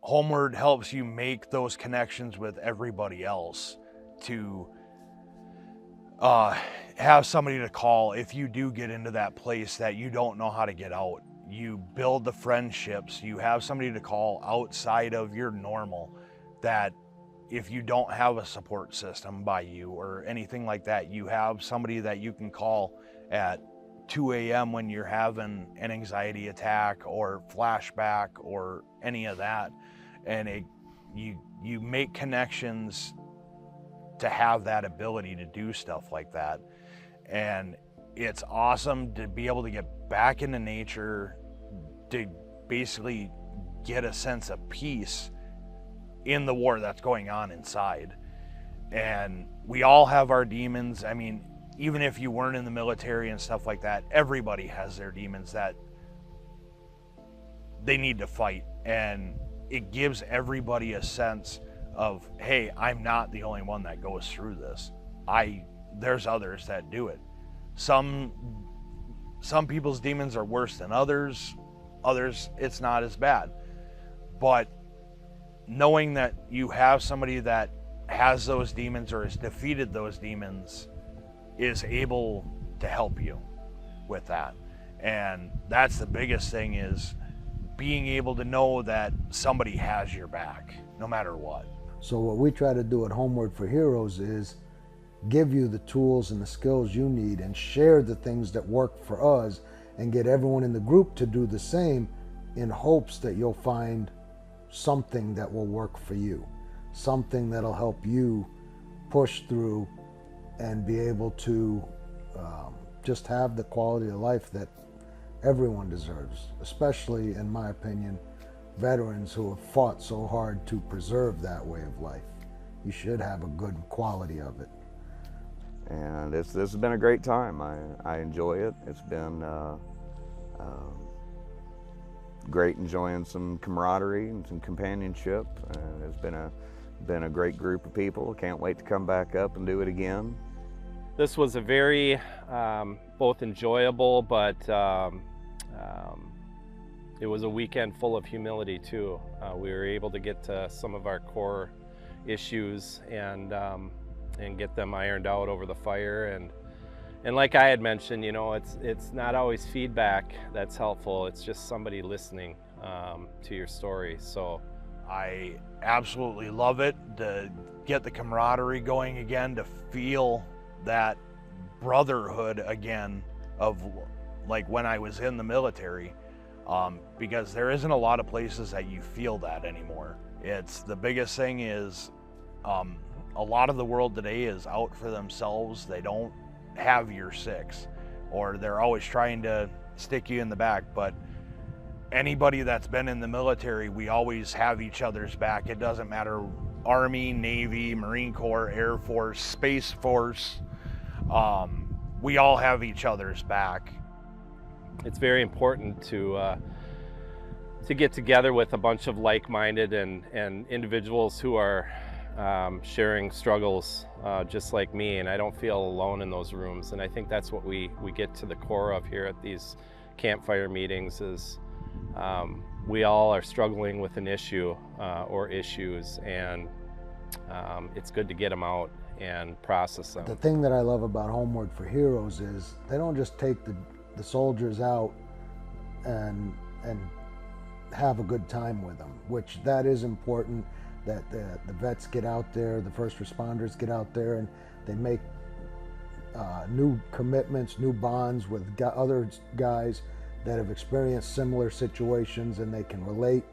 Homeward helps you make those connections with everybody else to have somebody to call if you do get into that place that you don't know how to get out. You build the friendships, you have somebody to call outside of your normal, that if you don't have a support system by you or anything like that, you have somebody that you can call at 2 a.m. when you're having an anxiety attack or flashback or any of that. And you make connections to have that ability to do stuff like that. And it's awesome to be able to get back into nature, to basically get a sense of peace in the war that's going on inside. And we all have our demons. I mean, even if you weren't in the military and stuff like that, everybody has their demons that they need to fight. And it gives everybody a sense of, hey, I'm not the only one that goes through this. There's others that do it. Some people's demons are worse than others. Others, it's not as bad. But knowing that you have somebody that has those demons or has defeated those demons is able to help you with that. And that's the biggest thing, is being able to know that somebody has your back no matter what. So what we try to do at Homeward for Heroes is give you the tools and the skills you need and share the things that work for us and get everyone in the group to do the same, in hopes that you'll find something that will work for you, something that'll help you push through and be able to just have the quality of life that everyone deserves, especially, in my opinion, veterans who have fought so hard to preserve that way of life. You should have a good quality of it. And this has been a great time. I enjoy it. It's been great, enjoying some camaraderie and some companionship. It's been a great group of people. Can't wait to come back up and do it again. This was a very both enjoyable, but it was a weekend full of humility too. We were able to get to some of our core issues and get them ironed out over the fire. And like I had mentioned, you know, it's not always feedback that's helpful. It's just somebody listening to your story. So I absolutely love it, to get the camaraderie going again, to feel that brotherhood again of like when I was in the military, because there isn't a lot of places that you feel that anymore. It's the biggest thing is a lot of the world today is out for themselves. They don't have your six, or they're always trying to stick you in the back. But anybody that's been in the military, we always have each other's back. It doesn't matter, Army, Navy, Marine Corps, Air Force, Space Force, we all have each other's back. It's very important to get together with a bunch of like-minded and individuals who are sharing struggles just like me, and I don't feel alone in those rooms. And I think that's what we get to the core of here at these campfire meetings, is we all are struggling with an issue or issues, and it's good to get them out and process them. The thing that I love about Homeward for Heroes is they don't just take the soldiers out and have a good time with them, which that is important, that the vets get out there, the first responders get out there, and they make new commitments, new bonds with other guys that have experienced similar situations, and they can relate.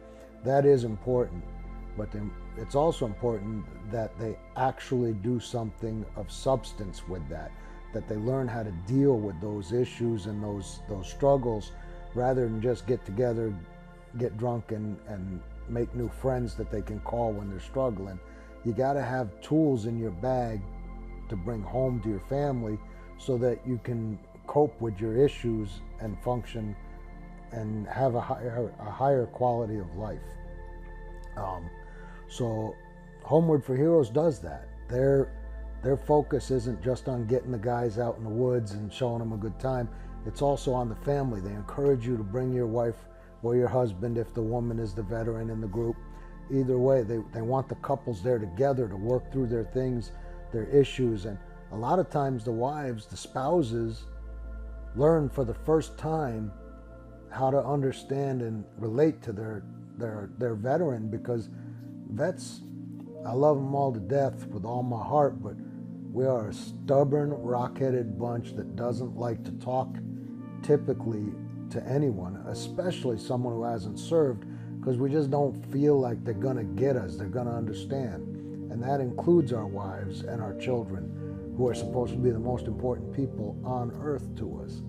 That is important, but it's also important that they actually do something of substance with that they learn how to deal with those issues and those struggles, rather than just get together, get drunk, and make new friends that they can call when they're struggling. You got to have tools in your bag to bring home to your family so that you can cope with your issues and function and have a higher quality of life. So Homeward for Heroes does that. Their focus isn't just on getting the guys out in the woods and showing them a good time. It's also on the family. They encourage you to bring your wife or your husband, if the woman is the veteran in the group, either way, they want the couples there together to work through their things, their issues. And a lot of times the wives, the spouses, learn for the first time how to understand and relate to their veteran, because vets, I love them all to death with all my heart, but we are a stubborn, rock-headed bunch that doesn't like to talk typically to anyone, especially someone who hasn't served, because we just don't feel like they're gonna get us, they're gonna understand. And that includes our wives and our children, who are supposed to be the most important people on earth to us.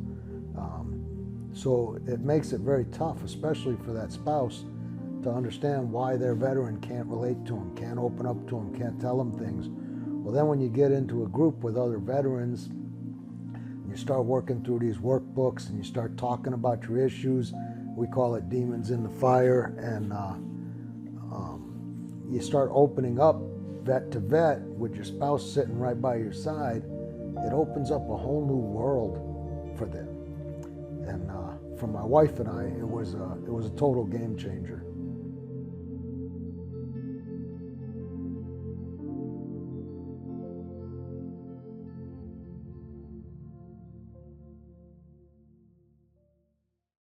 So it makes it very tough, especially for that spouse, to understand why their veteran can't relate to them, can't open up to them, can't tell them things. Well, then when you get into a group with other veterans, you start working through these workbooks and you start talking about your issues. We call it demons in the fire. And you start opening up vet to vet with your spouse sitting right by your side. It opens up a whole new world for them. And for my wife and I, it was a total game changer.